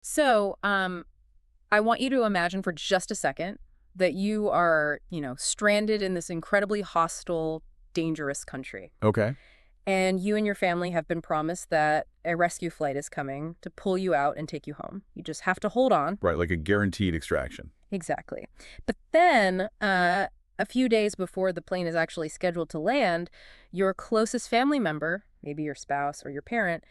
So, I want you to imagine for just a second that you are, stranded in this incredibly hostile, dangerous country. Okay. And you and your family have been promised that a rescue flight is coming to pull you out and take you home. You just have to hold on. Right, like a guaranteed extraction. Exactly. But then, a few days before the plane is actually scheduled to land, your closest family member, maybe your spouse or your parent,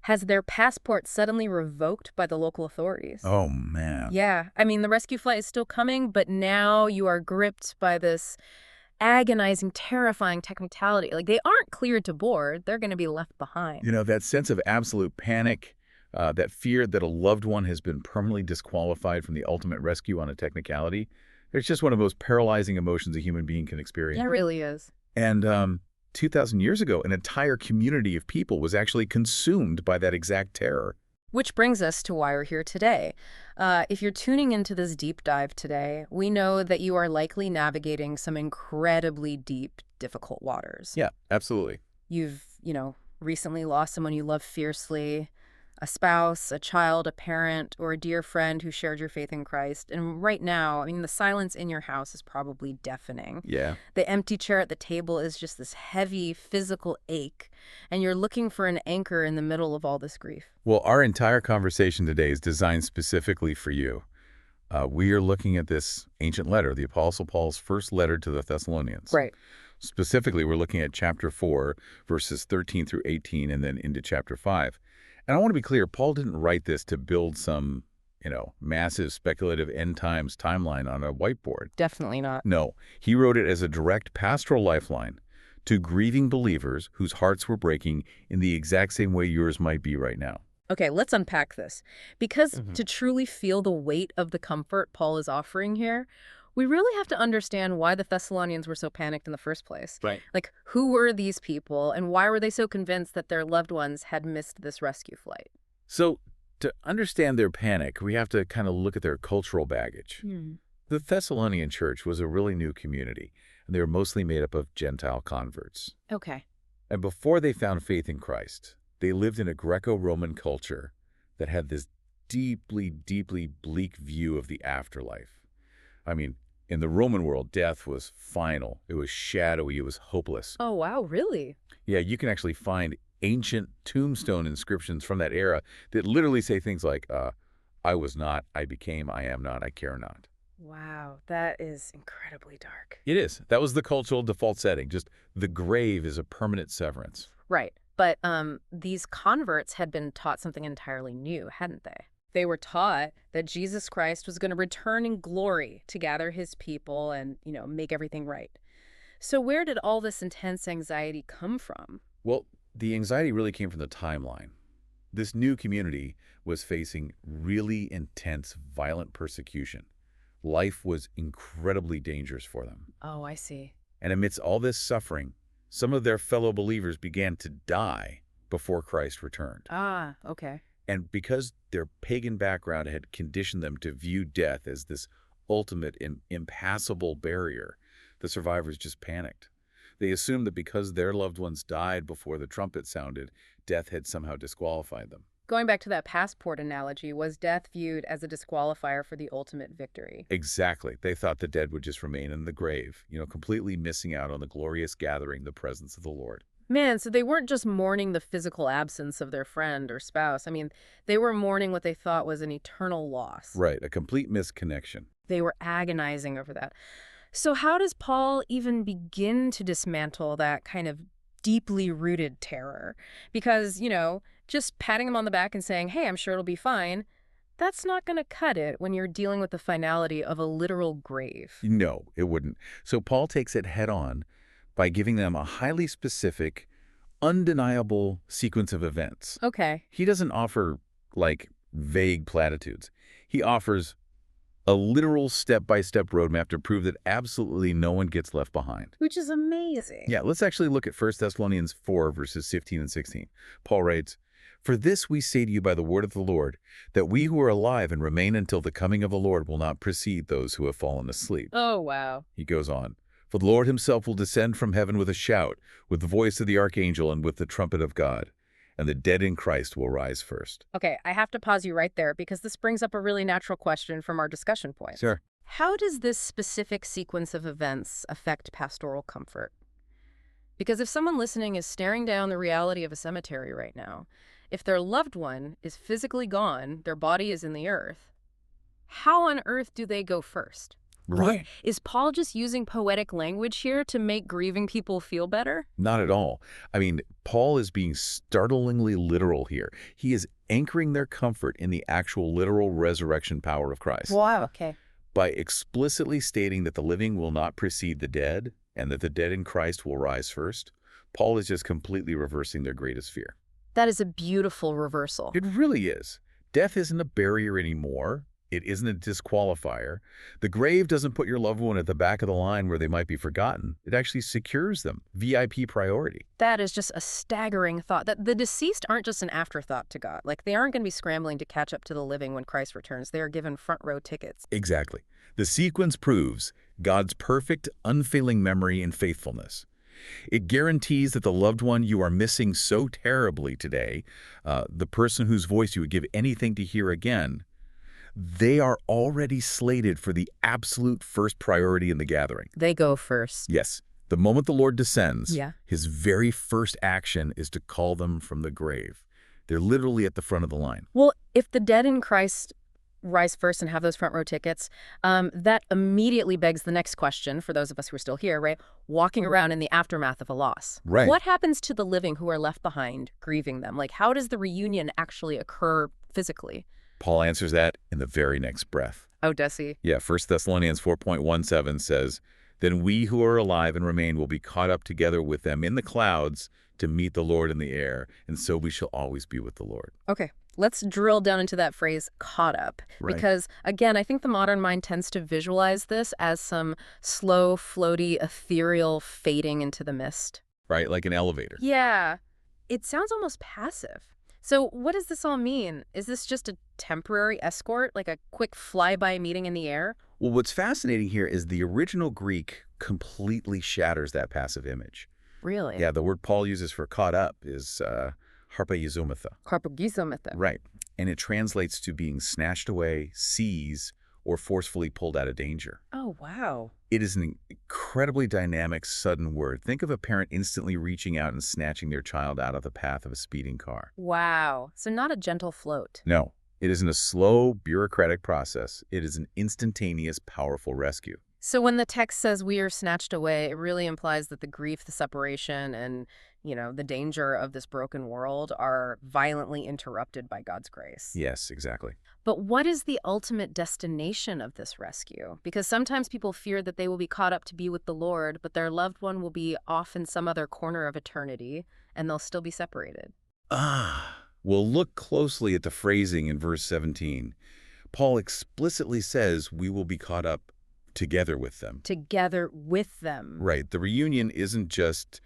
has their passport suddenly revoked by the local authorities. Oh, man. Yeah, I mean, the rescue flight is still coming, but now you are gripped by this agonizing, terrifying technicality. Like, they aren't cleared to board. They're going to be left behind. That sense of absolute panic, that fear that a loved one has been permanently disqualified from the ultimate rescue on a technicality, it's just one of the most paralyzing emotions a human being can Yeah, it experience. really is. And 2,000 years ago, an entire community of people was actually consumed by that exact terror. Which brings us to why we're here today. If you're tuning into this deep dive today, we know that you are likely navigating some incredibly deep, difficult waters. Yeah, absolutely. You've, recently lost someone you love fiercely, a spouse, a child, a parent, or a dear friend who shared your faith in Christ. And right now, I mean, the silence in your house is probably deafening. Yeah. The empty chair at the table is just this heavy physical ache, and you're looking for an anchor in the middle of all this grief. Well, our entire conversation today is designed specifically for you. We are looking at this ancient letter, the Apostle Paul's first letter to the Thessalonians. Right. Specifically, we're looking at chapter 4, verses 13 through 18, and then into chapter 5. And I want to be clear, Paul didn't write this to build some, massive speculative end times timeline on a whiteboard. Definitely not. No, he wrote it as a direct pastoral lifeline to grieving believers whose hearts were breaking in the exact same way yours might be right now. Okay, let's unpack this. Because Mhm. to truly feel the weight of the comfort Paul is offering here, we really have to understand why the Thessalonians were so panicked in the first place. Right. Like, who were these people, and why were they so convinced that their loved ones had missed this rescue flight? So, to understand their panic, we have to kind of look at their cultural baggage. The Thessalonian church was a really new community, and they were mostly made up of Gentile converts. Okay. And before they found faith in Christ, they lived in a Greco-Roman culture that had this deeply, deeply bleak view of the afterlife. I mean, in the Roman world, death was final. It was shadowy. It was hopeless. Oh, wow, really? Yeah, you can actually find ancient tombstone inscriptions from that era that literally say things like, I was not, I became, I am not, I care not. Wow, that is incredibly dark. It is. That was the cultural default setting. Just the grave is a permanent severance. Right. But these converts had been taught something entirely new, hadn't they? They were taught that Jesus Christ was going to return in glory to gather his people and, make everything right. So where did all this intense anxiety come from? Well, the anxiety really came from the timeline. This new community was facing really intense, violent persecution. Life was incredibly dangerous for them. Oh, I see. And amidst all this suffering, some of their fellow believers began to die before Christ returned. Ah, okay. And because their pagan background had conditioned them to view death as this ultimate and impassable barrier, the survivors just panicked. They assumed that because their loved ones died before the trumpet sounded, death had somehow disqualified them. Going back to that passport analogy, was death viewed as a disqualifier for the ultimate victory? Exactly. They thought the dead would just remain in the grave, completely missing out on the glorious gathering, the presence of the Lord. Man, so they weren't just mourning the physical absence of their friend or spouse. I mean, they were mourning what they thought was an eternal loss. Right, a complete misconnection. They were agonizing over that. So how does Paul even begin to dismantle that kind of deeply rooted terror? Because, just patting him on the back and saying, hey, I'm sure it'll be fine, that's not going to cut it when you're dealing with the finality of a literal grave. No, it wouldn't. So Paul takes it head on by giving them a highly specific, undeniable sequence of events. Okay. He doesn't offer, vague platitudes. He offers a literal step-by-step roadmap to prove that absolutely no one gets left behind. Which is amazing. Yeah, let's actually look at 1 Thessalonians 4, verses 15 and 16. Paul writes, "For this we say to you by the word of the Lord, that we who are alive and remain until the coming of the Lord will not precede those who have fallen asleep." Oh, wow. He goes on, "For the Lord himself will descend from heaven with a shout, with the voice of the archangel, and with the trumpet of God. and the dead in Christ will rise first. Okay, I have to pause you right there because this brings up a really natural question from our discussion points. Sure. How does this specific sequence of events affect pastoral comfort? Because if someone listening is staring down the reality of a cemetery right now, if their loved one is physically gone, their body is in the earth, how on earth do they go first? Right. Is Paul just using poetic language here to make grieving people feel better? Not at all. I mean, Paul is being startlingly literal here. He is anchoring their comfort in the actual literal resurrection power of Christ. Wow, okay. By explicitly stating that the living will not precede the dead and that the dead in Christ will rise first, Paul is just completely reversing their greatest fear. That is a beautiful reversal. It really is. Death isn't a barrier anymore. It isn't a disqualifier. The grave doesn't put your loved one at the back of the line where they might be forgotten. It actually secures them. VIP priority. That is just a staggering thought, that the deceased aren't just an afterthought to God. Like, they aren't going to be scrambling to catch up to the living when Christ returns. They are given front row tickets. Exactly. The sequence proves God's perfect, unfailing memory and faithfulness. It guarantees that the loved one you are missing so terribly today, the person whose voice you would give anything to hear again, they are already slated for the absolute first priority in the gathering. They go first. Yes. The moment the Lord descends, Yeah. his very first action is to call them from the grave. They're literally at the front of the line. Well, if the dead in Christ rise first and have those front row tickets, that immediately begs the next question for those of us who are still here, right? Walking around in the aftermath of a loss. Right. What happens to the living who are left behind, grieving them? Like, how does the reunion actually occur physically? Paul answers that in the very next breath. Oh, does he? Yeah, 1 Thessalonians 4:17 says, "Then we who are alive and remain will be caught up together with them in the clouds to meet the Lord in the air, and so we shall always be with the Lord." Okay, let's drill down into that phrase, caught up. Right. Because, again, I think the modern mind tends to visualize this as some slow, floaty, ethereal fading into the mist. Right, like an elevator. Yeah, it sounds almost passive. So what does this all mean? Is this just a temporary escort, like a quick flyby meeting in the air? Well, what's fascinating here is the original Greek completely shatters that passive image. Really? Yeah, the word Paul uses for caught up is harpaizomata. Carpagizometa. Right, and it translates to being snatched away, seized, or forcefully pulled out of danger. Oh, wow. It is an incredibly dynamic, sudden word. Think of a parent instantly reaching out and snatching their child out of the path of a speeding car. Wow. So not a gentle float. No, it isn't a slow, bureaucratic process. It is an instantaneous, powerful rescue. So when the text says we are snatched away, it really implies that the grief, the separation, and, the danger of this broken world are violently interrupted by God's grace. Yes, exactly. But what is the ultimate destination of this rescue? Because sometimes people fear that they will be caught up to be with the Lord, but their loved one will be off in some other corner of eternity, and they'll still be separated. Well, look closely at the phrasing in verse 17. Paul explicitly says we will be caught up together with them. Together with them. Right. The reunion isn't just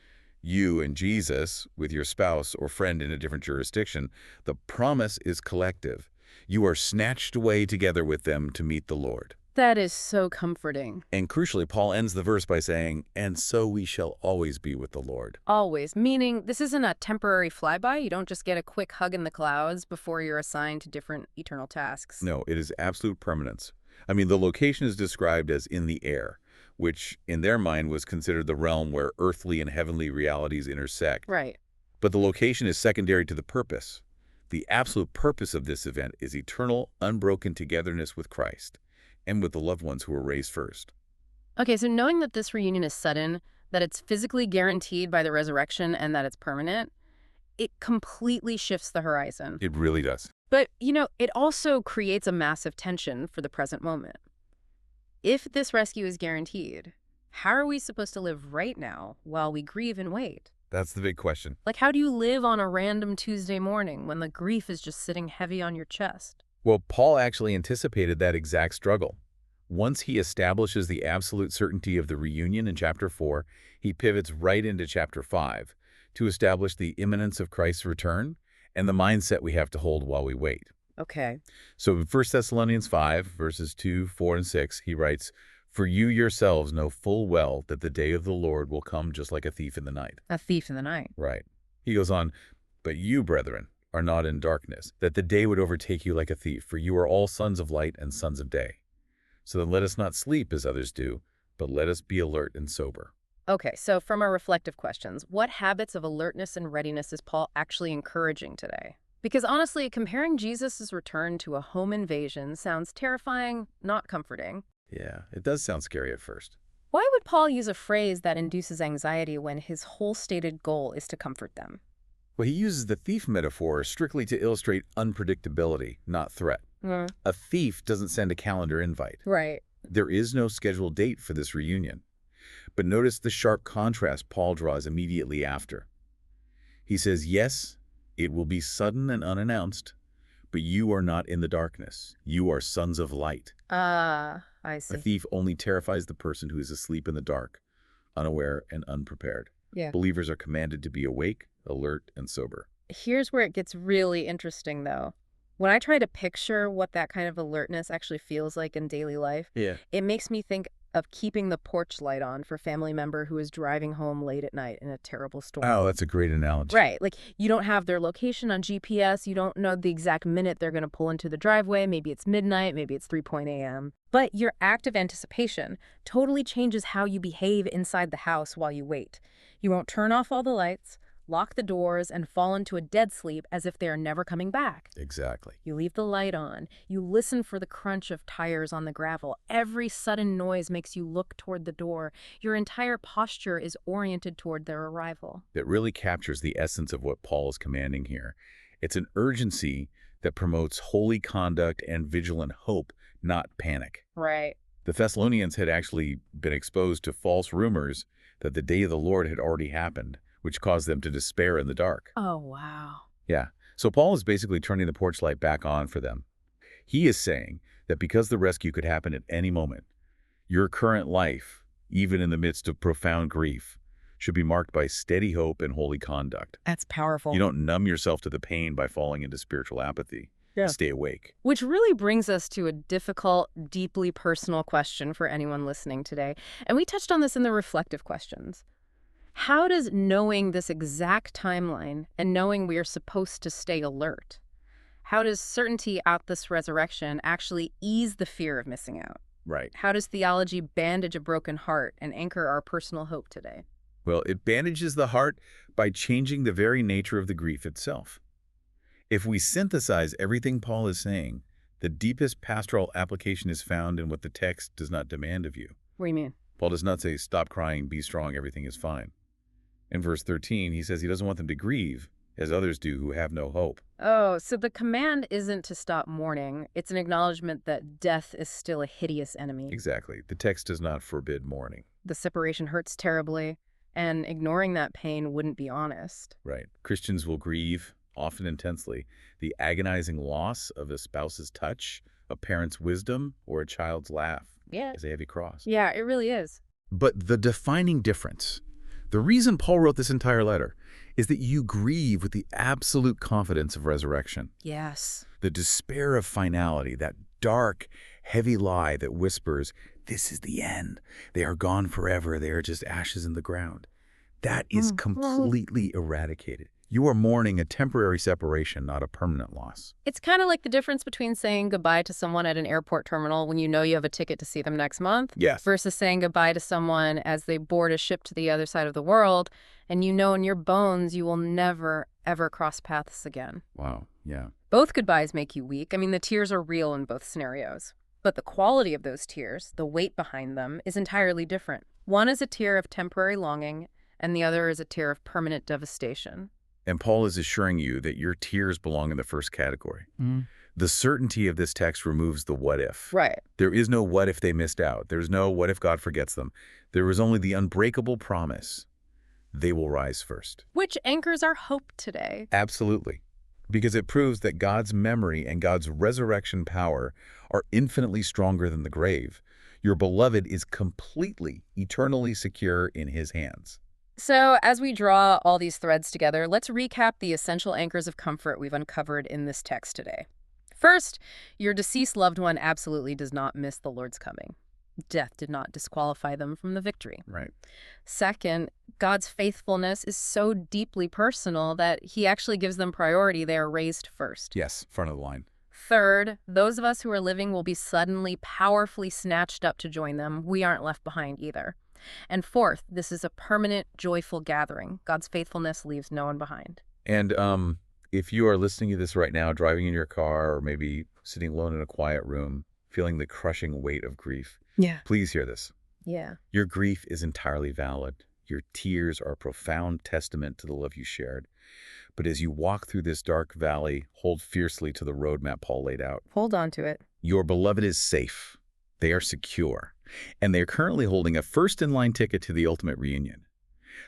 you and Jesus with your spouse or friend in a different jurisdiction. The promise is collective. You are snatched away together with them to meet the Lord. That is so comforting. And crucially, Paul ends the verse by saying, "And so we shall always be with the Lord." Always. Meaning this isn't a temporary flyby. You don't just get a quick hug in the clouds before you're assigned to different eternal tasks. No, it is absolute permanence. I mean, the location is described as in the air, which in their mind was considered the realm where earthly and heavenly realities intersect. Right. But the location is secondary to the purpose. The absolute purpose of this event is eternal, unbroken togetherness with Christ and with the loved ones who were raised first. Okay, so knowing that this reunion is sudden, that it's physically guaranteed by the resurrection, and that it's permanent, it completely shifts the horizon. It really does. But, it also creates a massive tension for the present moment. If this rescue is guaranteed, how are we supposed to live right now while we grieve and wait? That's the big question. Like, how do you live on a random Tuesday morning when the grief is just sitting heavy on your chest? Well, Paul actually anticipated that exact struggle. Once he establishes the absolute certainty of the reunion in chapter 4, he pivots right into chapter 5 to establish the imminence of Christ's return and the mindset we have to hold while we wait. Okay. So in 1 Thessalonians 5, verses 2, 4, and 6, he writes, "For you yourselves know full well that the day of the Lord will come just like a thief in the night." A thief in the night. Right. He goes on, But you, brethren, are not in darkness, that the day would overtake you like a thief, for you are all sons of light and sons of day. So then let us not sleep as others do, but let us be alert and sober. Okay, so from our reflective questions, what habits of alertness and readiness is Paul actually encouraging today? Because honestly, comparing Jesus' return to a home invasion sounds terrifying, not comforting. Yeah, it does sound scary at first. Why would Paul use a phrase that induces anxiety when his whole stated goal is to comfort them? Well, he uses the thief metaphor strictly to illustrate unpredictability, not threat. Mm, A thief doesn't send a calendar invite. right. There is no scheduled date for this reunion. But notice the sharp contrast Paul draws immediately after. He says, yes, it will be sudden and unannounced, but you are not in the darkness. You are sons of light. Ah, I A see. thief only terrifies the person who is asleep in the dark, unaware and unprepared. Yeah. Believers are commanded to be awake, alert, and sober. Here's where it gets really interesting, though. When I try to picture what that kind of alertness actually feels like in daily life, Yeah. it makes me think of keeping the porch light on for a family member who is driving home late at night in a terrible storm. Oh, that's a great analogy. Right. Like, you don't have their location on GPS. You don't know the exact minute they're going to pull into the driveway. Maybe it's midnight. Maybe it's 3 a.m. But your active anticipation totally changes how you behave inside the house while you wait. You won't turn off all the lights, lock the doors, and fall into a dead sleep as if they are never coming back. Exactly. You leave the light on. You listen for the crunch of tires on the gravel. Every sudden noise makes you look toward the door. Your entire posture is oriented toward their arrival. That really captures the essence of what Paul is commanding here. It's an urgency that promotes holy conduct and vigilant hope, not panic. Right. The Thessalonians had actually been exposed to false rumors that the day of the Lord had already happened, which caused them to despair in the dark. Oh, wow. Yeah. So Paul is basically turning the porch light back on for them. He is saying that because the rescue could happen at any moment, your current life, even in the midst of profound grief, should be marked by steady hope and holy conduct. That's powerful. You don't numb yourself to the pain by falling into spiritual apathy. Yeah. Stay awake. Which really brings us to a difficult, deeply personal question for anyone listening today. And we touched on this in the reflective questions. How does knowing this exact timeline and knowing we are supposed to stay alert, how does certainty about this resurrection actually ease the fear of missing out? Right. How does theology bandage a broken heart and anchor our personal hope today? Well, it bandages the heart by changing the very nature of the grief itself. If we synthesize everything Paul is saying, the deepest pastoral application is found in what the text does not demand of you. What do you mean? Paul does not say, stop crying, be strong, everything is fine. In verse 13, he says he doesn't want them to grieve, as others do who have no hope. Oh, so the command isn't to stop mourning. It's an acknowledgement that death is still a hideous enemy. Exactly. The text does not forbid mourning. The separation hurts terribly, and ignoring that pain wouldn't be honest. Right. Christians will grieve, often intensely, the agonizing loss of a spouse's touch, a parent's wisdom, or a child's laugh. Yeah. As a heavy cross. Yeah, it really is. But the defining difference, the reason Paul wrote this entire letter, is that you grieve with the absolute confidence of resurrection. Yes. The despair of finality, that dark, heavy lie that whispers, this is the end. They are gone forever. They are just ashes in the ground. That is completely eradicated. You are mourning a temporary separation, not a permanent loss. It's kind of like the difference between saying goodbye to someone at an airport terminal when you know you have a ticket to see them next month Yes. versus saying goodbye to someone as they board a ship to the other side of the world and you know in your bones you will never, ever cross paths again. Wow. Yeah. Both goodbyes make you weak. I mean, the tears are real in both scenarios. But the quality of those tears, the weight behind them, is entirely different. One is a tear of temporary longing, and the other is a tear of permanent devastation. And Paul is assuring you that your tears belong in the first category. The certainty of this text removes the what if. Right. There is no what if they missed out. There's no what if God forgets them. There is only the unbreakable promise. They will rise first. Which anchors our hope today. Absolutely. Because it proves that God's memory and God's resurrection power are infinitely stronger than the grave. Your beloved is completely, eternally secure in his hands. So as we draw all these threads together, let's recap the essential anchors of comfort we've uncovered in this text today. First, your deceased loved one absolutely does not miss the Lord's coming. Death did not disqualify them from the victory. Right. Second, God's faithfulness is so deeply personal that he actually gives them priority. They are raised first. Yes, front of the line. Third, those of us who are living will be suddenly, powerfully snatched up to join them. We aren't left behind either. And fourth, this is a permanent, joyful gathering. God's faithfulness leaves no one behind. And if you are listening to this right now, driving in your car or maybe sitting alone in a quiet room, feeling the crushing weight of grief, Yeah. please hear this. Yeah. Your grief is entirely valid. Your tears are a profound testament to the love you shared. But as you walk through this dark valley, hold fiercely to the roadmap Paul laid out. Hold on to it. Your beloved is safe. They are secure. And they are currently holding a first-in-line ticket to the ultimate reunion.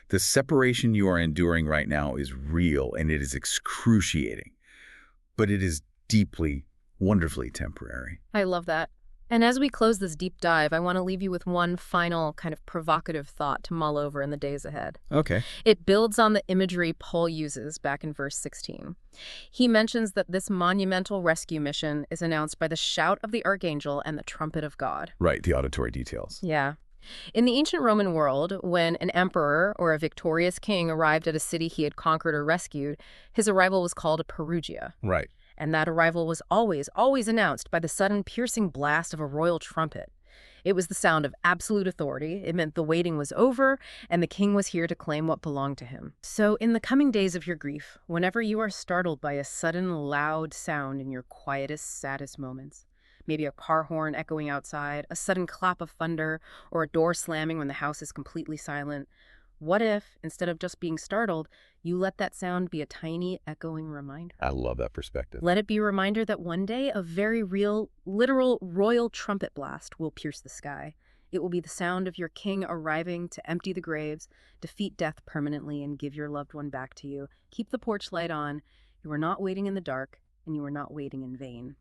The separation you are enduring right now is real and it is excruciating. But it is deeply, wonderfully temporary. I love that. And as we close this deep dive, I want to leave you with one final kind of provocative thought to mull over in the days ahead. Okay. It builds on the imagery Paul uses back in verse 16. He mentions that this monumental rescue mission is announced by the shout of the archangel and the trumpet of God. Right, the auditory details. Yeah. In the ancient Roman world, when an emperor or a victorious king arrived at a city he had conquered or rescued, his arrival was called a perugia. Right. And that arrival was always announced by the sudden piercing blast of a royal trumpet. It was the sound of absolute authority. It meant the waiting was over, and the king was here to claim what belonged to him. So in the coming days of your grief, whenever you are startled by a sudden loud sound in your quietest, saddest moments, maybe a car horn echoing outside, a sudden clap of thunder, or a door slamming when the house is completely silent, what if, instead of just being startled, you let that sound be a tiny, echoing reminder? I love that perspective. Let it be a reminder that one day a very real, literal royal trumpet blast will pierce the sky. It will be the sound of your king arriving to empty the graves, defeat death permanently, and give your loved one back to you. Keep the porch light on. You are not waiting in the dark, and you are not waiting in vain.